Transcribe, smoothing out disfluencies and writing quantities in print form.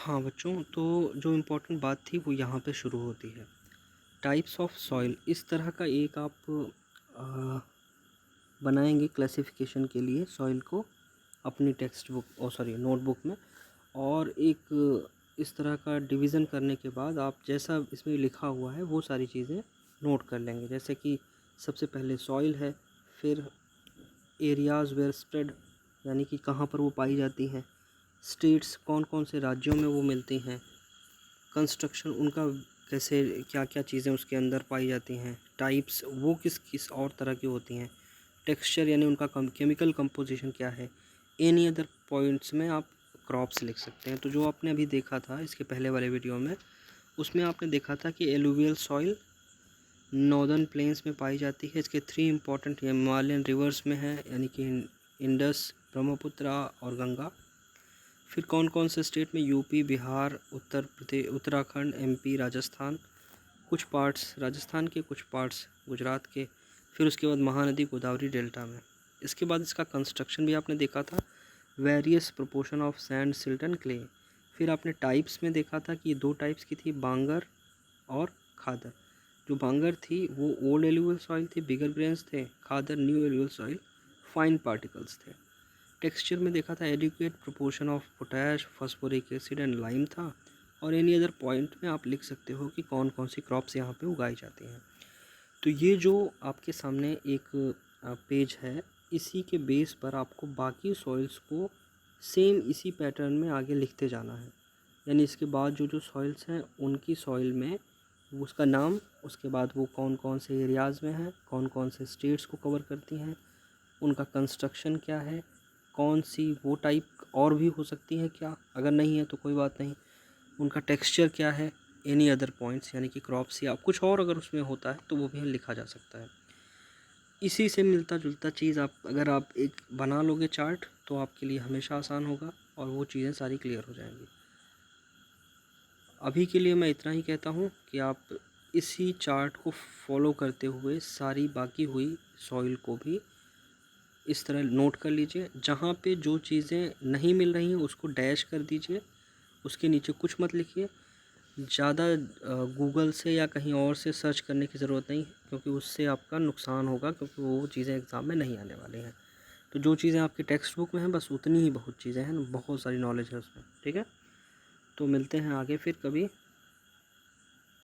हाँ बच्चों, तो जो इम्पोर्टेंट बात थी वो यहाँ पे शुरू होती है। टाइप्स ऑफ सॉइल, इस तरह का एक आप बनाएंगे क्लासिफिकेशन के लिए सॉइल को अपनी टेक्स्ट बुक नोटबुक में। और एक इस तरह का डिवीज़न करने के बाद आप जैसा इसमें लिखा हुआ है वो सारी चीज़ें नोट कर लेंगे। जैसे कि सबसे पहले सॉइल है, फिर एरियाज़ वेयर स्प्रेड, यानी कि कहाँ पर वो पाई जाती हैं। स्टेट्स, कौन कौन से राज्यों में वो मिलती हैं। कंस्ट्रक्शन, उनका कैसे, क्या क्या चीज़ें उसके अंदर पाई जाती हैं। टाइप्स, वो किस किस और तरह की होती हैं। टेक्सचर, यानी उनका केमिकल कंपोजिशन क्या है। एनी अदर पॉइंट्स में आप क्रॉप्स लिख सकते हैं। तो जो आपने अभी देखा था इसके पहले वाले वीडियो में, उसमें आपने देखा था कि एलुवियल सॉइल नॉर्दर्न प्लेन्स में पाई जाती है। इसके 3 इंपॉर्टेंट हिमालयन रिवर्स में है, यानी कि इंडस, ब्रह्मपुत्रा और गंगा। फिर कौन कौन से स्टेट में, यूपी, बिहार, उत्तर प्रदेश, उत्तराखंड, एमपी, राजस्थान, कुछ पार्ट्स राजस्थान के, कुछ पार्ट्स गुजरात के। फिर उसके बाद महानदी गोदावरी डेल्टा में। इसके बाद इसका कंस्ट्रक्शन भी आपने देखा था, various proportion of sand, silt and clay. फिर आपने टाइप्स में देखा था कि 2 टाइप्स की थी, बांगर और खादर। जो बांगर थी वो ओल्ड एलुवियल सॉइल थी, बिगर ग्रेन्स थे। Khadar new alluvial soil, fine particles थे। टेक्सचर में देखा था, adequate proportion of potash, phosphoric acid and lime था। और एनी अदर पॉइंट में आप लिख सकते हो कि कौन कौन सी क्रॉप्स यहाँ पे उगाई जाती हैं। तो ये जो आपके सामने एक पेज है, इसी के बेस पर आपको बाकी सॉइल्स को सेम इसी पैटर्न में आगे लिखते जाना है। यानी इसके बाद जो जो सॉइल्स हैं उनकी सॉइल में उसका नाम, उसके बाद वो कौन कौन से एरियाज़ में हैं, कौन कौन से स्टेट्स को कवर करती हैं, उनका कंस्ट्रक्शन क्या है, कौन सी वो टाइप और भी हो सकती है क्या, अगर नहीं है तो कोई बात नहीं, उनका टेक्सचर क्या है। एनी अदर पॉइंट्स, यानी कि क्रॉप्स या कुछ और अगर उसमें होता है तो वो भी लिखा जा सकता है। इसी से मिलता जुलता चीज़ आप अगर आप एक बना लोगे चार्ट, तो आपके लिए हमेशा आसान होगा और वो चीज़ें सारी क्लियर हो जाएंगी। अभी के लिए मैं इतना ही कहता हूँ कि आप इसी चार्ट को फॉलो करते हुए सारी बाकी हुई सॉइल को भी इस तरह नोट कर लीजिए। जहाँ पे जो चीज़ें नहीं मिल रही हैं उसको डैश कर दीजिए, उसके नीचे कुछ मत लिखिए। ज़्यादा गूगल से या कहीं और से सर्च करने की ज़रूरत नहीं है, क्योंकि उससे आपका नुकसान होगा, क्योंकि वो चीज़ें एग्ज़ाम में नहीं आने वाली हैं। तो जो चीज़ें आपकी टेक्स्ट बुक में हैं बस उतनी ही बहुत चीज़ें हैं, बहुत सारी नॉलेज है उसमें। ठीक है, तो मिलते हैं आगे फिर कभी।